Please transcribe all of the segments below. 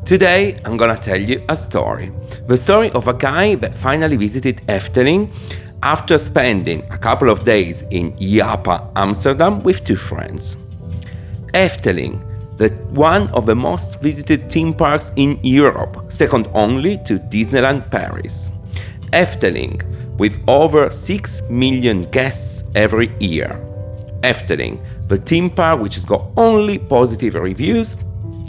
Today I'm gonna tell you a story. The story of a guy that finally visited Efteling after spending a couple of days in Japa, Amsterdam with two friends. Efteling, one of the most visited theme parks in Europe, second only to Disneyland Paris. Efteling, with over 6 million guests every year. Efteling, the theme park which has got only positive reviews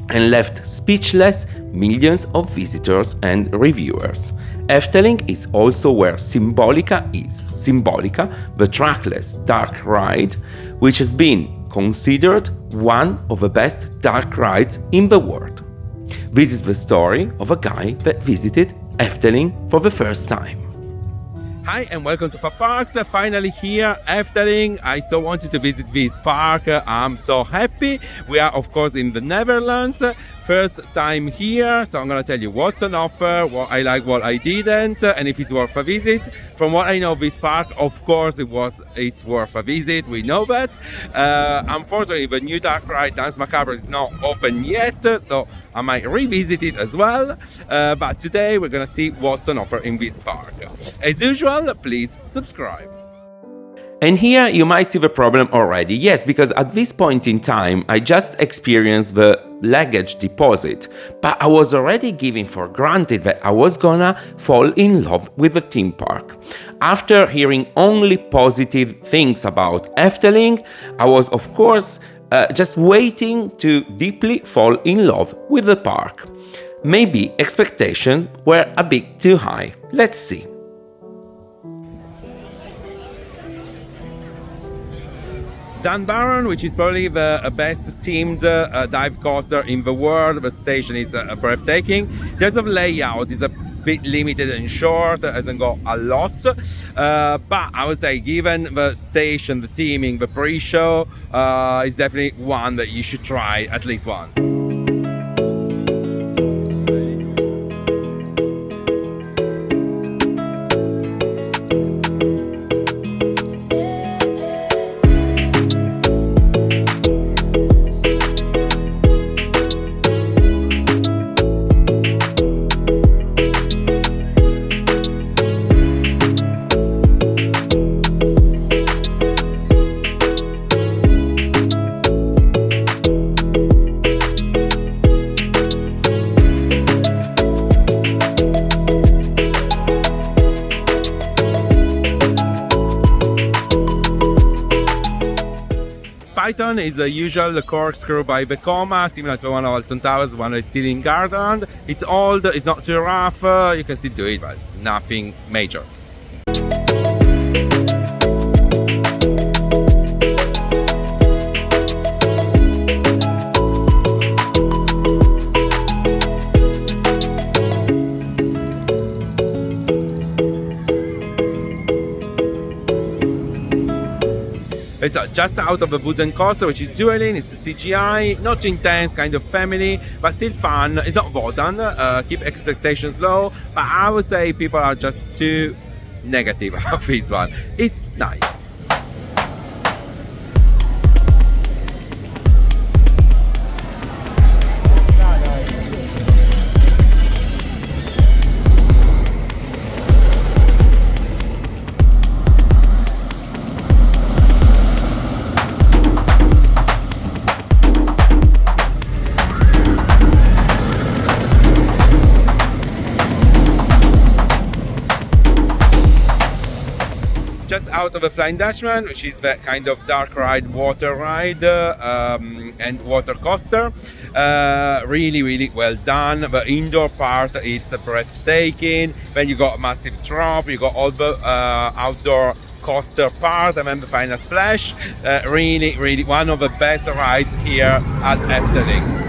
and left speechless millions of visitors and reviewers. Efteling is also where Symbolica is. Symbolica, the trackless dark ride, which has been considered one of the best dark rides in the world. This is the story of a guy that visited Efteling for the first time. Hi and welcome to Parks. Finally here, Efteling. I so wanted to visit this park. I'm so happy. We are of course in the Netherlands. First time here, so I'm gonna tell you what's on offer, what I like, what I didn't, and if it's worth a visit. From what I know of this park, of course it's worth a visit, we know that. Unfortunately, the new dark ride, Dance Macabre, is not open yet, so I might revisit it as well. But today we're gonna see what's on offer in this park. As usual, please subscribe. And here you might see the problem already. Yes, because at this point in time, I just experienced the luggage deposit, but I was already giving for granted that I was gonna fall in love with the theme park. After hearing only positive things about Efteling, I was of course just waiting to deeply fall in love with the park. Maybe expectations were a bit too high. Let's see. Dan Baron, which is probably the best themed dive coaster in the world. The station is breathtaking. In terms of layout, it's a bit limited and short, hasn't got a lot. But I would say, given the station, the theming, the pre-show, is definitely one that you should try at least once. Python is a usual corkscrew by Vekoma, similar to one of Alton Towers, one is still in Garden. It's old, it's not too rough, you can still do it, but it's nothing major. It's just out of the wooden coaster, which is dueling. It's a CGI, not too intense, kind of family, but still fun. It's not Wodan, keep expectations low, but I would say people are just too negative about this one. It's nice. Just out of a Flying Dutchman, which is the kind of dark ride, water ride, and water coaster. Really well done. The indoor part, it's breathtaking. Then you got a massive drop, you got all the outdoor coaster part, and then the final splash. Really one of the best rides here at Efteling.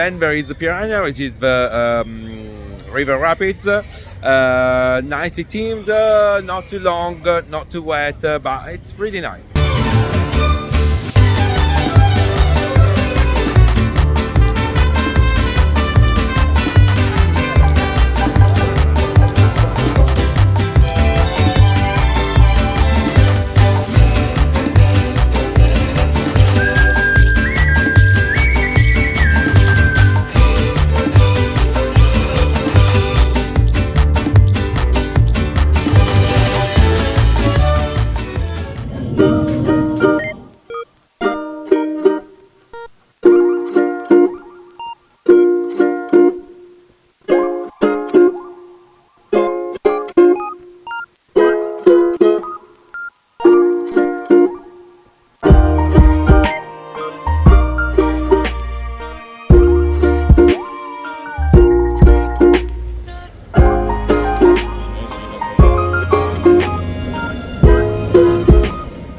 Then there is the Piranha, which is the river rapids, nicely themed, not too long, not too wet, but it's really nice.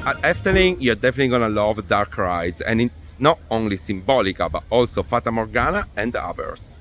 At Efteling, you're definitely gonna love dark rides, and it's not only Symbolica, but also Fata Morgana and others.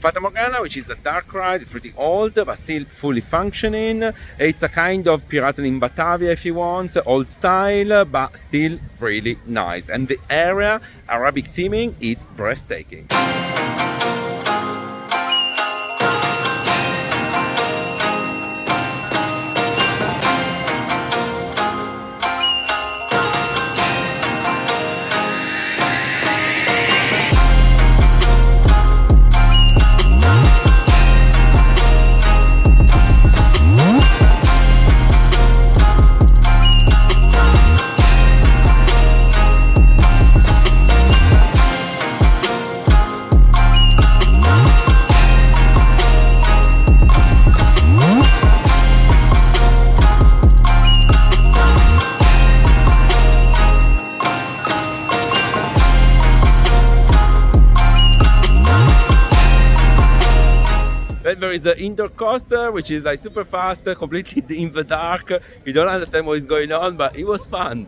Fata Morgana, which is a dark ride, it's pretty old but still fully functioning. It's a kind of Piraten in Batavia if you want, old style but still really nice. And the area, Arabic theming, is breathtaking. Then there is the indoor coaster, which is like super fast, completely in the dark. You don't understand what is going on, but it was fun.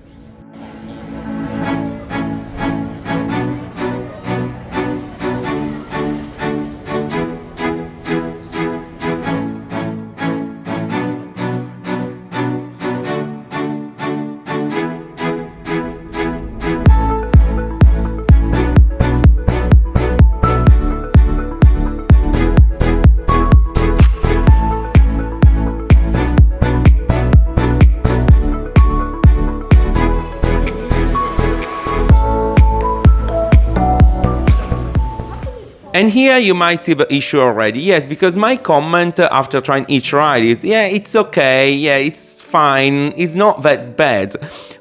And here you might see the issue already. Yes, because my comment after trying each ride is, yeah, it's okay, yeah, it's fine, it's not that bad.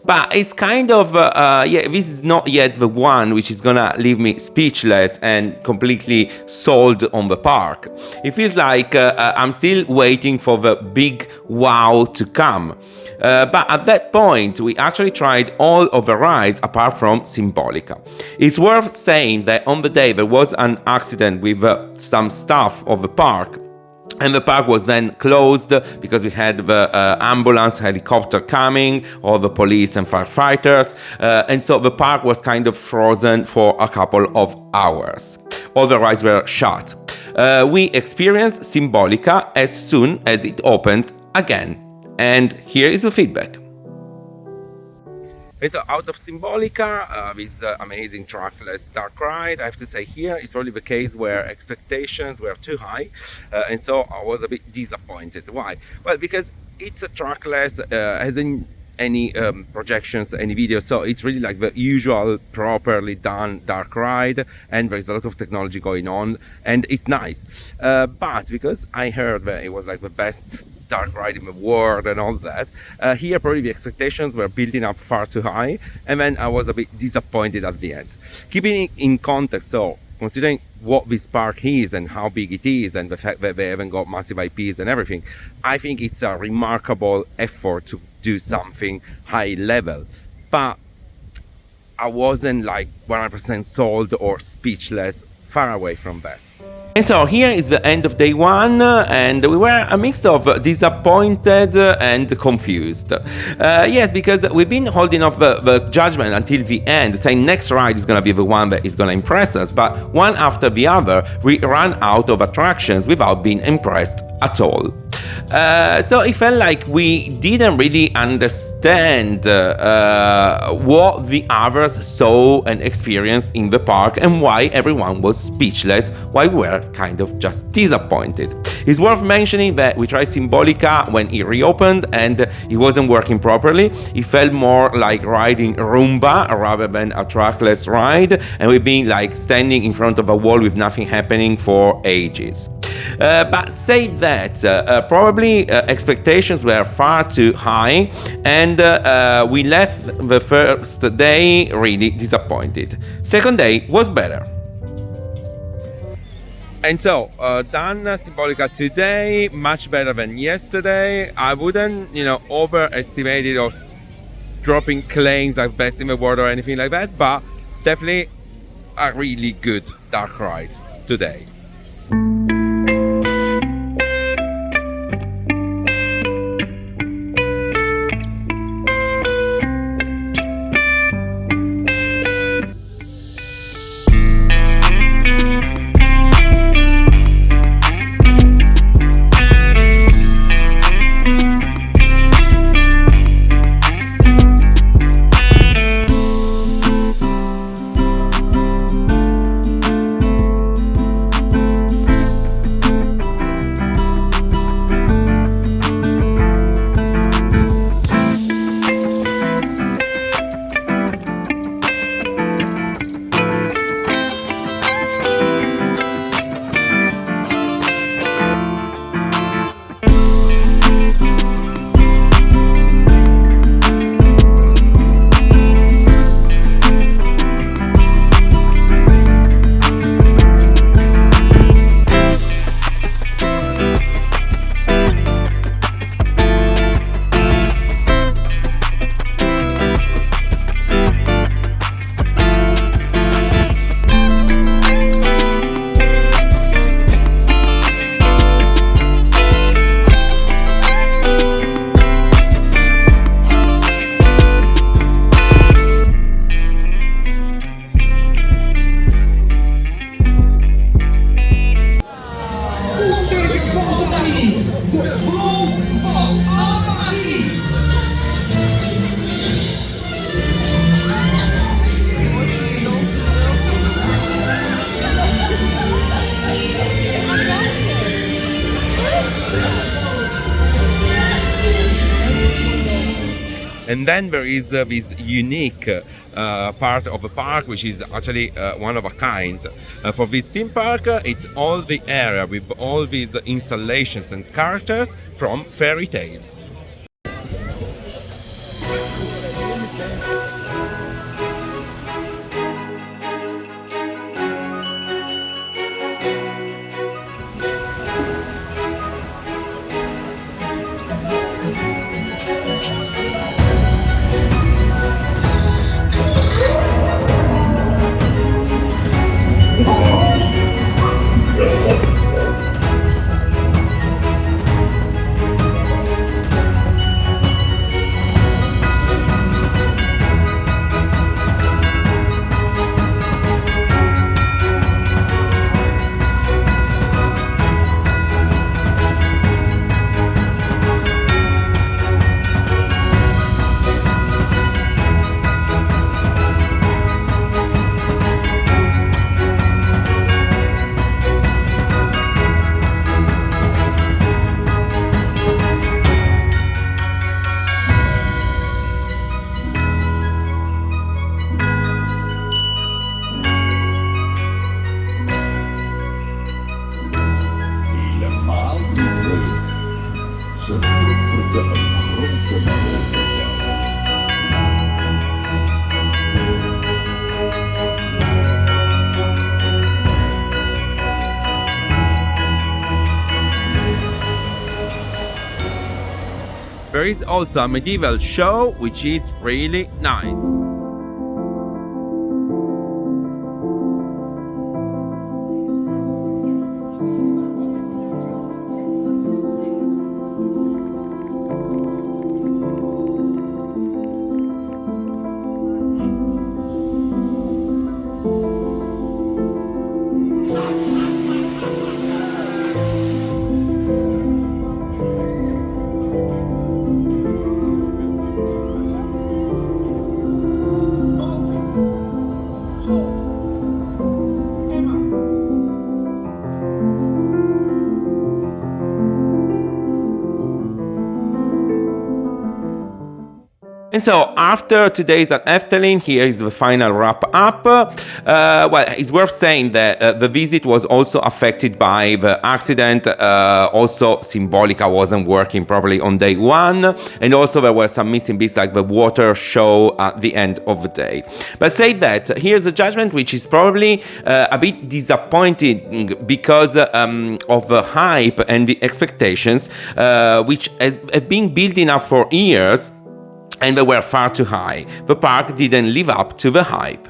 But it's kind of, yeah, this is not yet the one which is gonna leave me speechless and completely sold on the park. It feels like I'm still waiting for the big wow to come. But at that point, we actually tried all of the rides apart from Symbolica. It's worth saying that on the day there was an accident with some staff of the park, and the park was then closed because we had the ambulance helicopter coming, all the police and firefighters, and so the park was kind of frozen for a couple of hours. All the rides were shut. we experienced Symbolica as soon as it opened again. And here is the feedback. And so out of Symbolica, this amazing trackless dark ride, I have to say here is probably the case where expectations were too high, and so I was a bit disappointed. Why? Well, because it's a trackless, hasn't any projections, any video, so it's really like the usual properly done dark ride, and there's a lot of technology going on, and it's nice. But because I heard that it was like the best dark ride in the world and all that, here probably the expectations were building up far too high, and then I was a bit disappointed at the end. Keeping it in context, so considering what this park is and how big it is, and the fact that they haven't got massive IPs and everything, I think it's a remarkable effort to do something high level. But I wasn't like 100% sold or speechless, far away from that. And so here is the end of day one, and we were a mix of disappointed and confused. Yes, because we've been holding off the judgment until the end, saying next ride is going to be the one that is going to impress us, but one after the other, we ran out of attractions without being impressed at all. So it felt like we didn't really understand what the others saw and experienced in the park, and why everyone was speechless, why we were kind of just disappointed. It's worth mentioning that we tried Symbolica when it reopened, and it wasn't working properly. It felt more like riding Roomba rather than a trackless ride, and we've been like standing in front of a wall with nothing happening for ages. But say that, probably expectations were far too high, and we left the first day really disappointed. Second day was better. And so, done Symbolica today, much better than yesterday. I wouldn't, overestimate it or dropping claims like best in the world or anything like that, but definitely a really good dark ride today. And then there is this unique part of the park, which is actually one of a kind. For this theme park, it's all the area with all these installations and characters from fairy tales. There is also a medieval show, which is really nice. And so after today's at Efteling, here is the final wrap up. Well, it's worth saying that the visit was also affected by the accident. Also, Symbolica wasn't working properly on day one. And also there were some missing bits like the water show at the end of the day. But say that, here's a judgment which is probably a bit disappointing because of the hype and the expectations which have been building up for years. And they were far too high. The park didn't live up to the hype.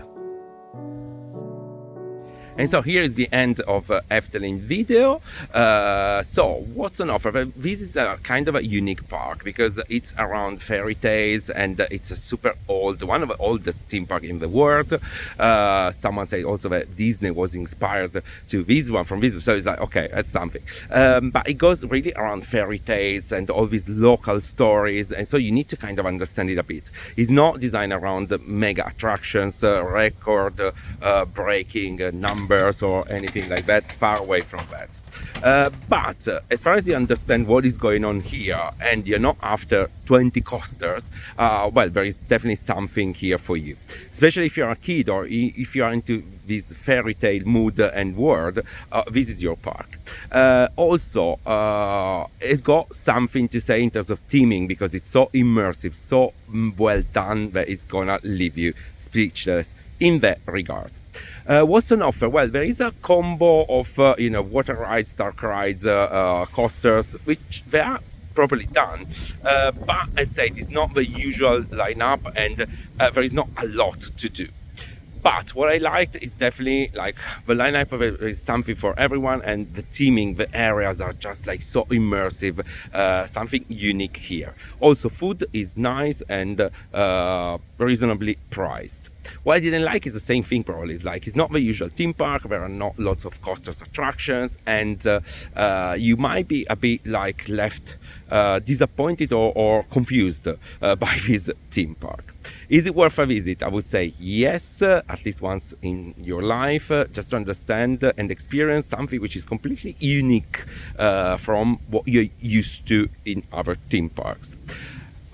And so here is the end of Efteling video. So what's on offer? This is a kind of a unique park because it's around fairy tales and it's a super old, one of the oldest theme parks in the world. Someone said also that Disney was inspired to this one from this. So it's like, okay, that's something. But it goes really around fairy tales and all these local stories. And so you need to kind of understand it a bit. It's not designed around mega attractions, record breaking numbers or anything like that, far away from that. But as far as you understand what is going on here and you're not after 20 coasters, well, there is definitely something here for you, especially if you're a kid or if you're into this fairy tale mood and world. This is your park. Also, it's got something to say in terms of theming because it's so immersive, so well done that it's gonna leave you speechless in that regard. What's on offer? Well, there is a combo of water rides, dark rides, coasters, which they are properly done, but as I said, it's not the usual lineup and there is not a lot to do. But what I liked is definitely like the lineup of it is something for everyone, and the theming, the areas are just like so immersive, something unique here. Also, food is nice and reasonably priced. What I didn't like is the same thing probably. It's not the usual theme park. There are not lots of coasters attractions, and you might be a bit like left disappointed or confused by this theme park. Is it worth a visit? I would say yes, at least once in your life, just to understand and experience something which is completely unique from what you're used to in other theme parks.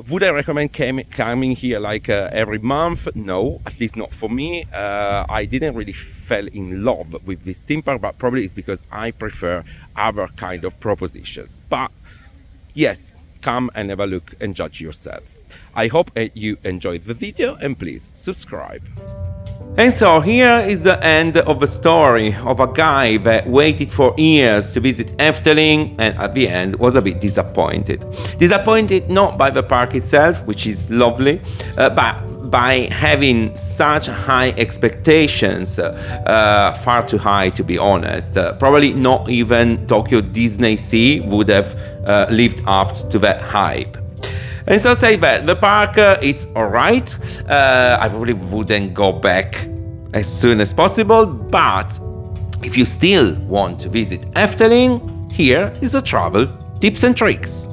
Would I recommend coming here like every month? No, at least not for me. I didn't really fell in love with this theme park, but probably it's because I prefer other kind of propositions. But yes, come and have a look and judge yourself. I hope you enjoyed the video and please subscribe. And so here is the end of the story of a guy that waited for years to visit Efteling and at the end was a bit disappointed. Disappointed not by the park itself, which is lovely, but by having such high expectations, far too high to be honest. Probably not even Tokyo Disney Sea would have lived up to that hype. And so say that the park, it's alright. I probably wouldn't go back as soon as possible, but if you still want to visit Efteling, here is a travel tips and tricks.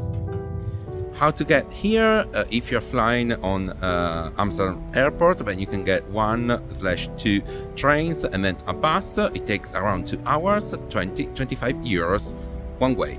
How to get here? If you're flying on Amsterdam Airport, then you can get 1/2 trains and then a bus. It takes around 2 hours, 20-25 euros one way.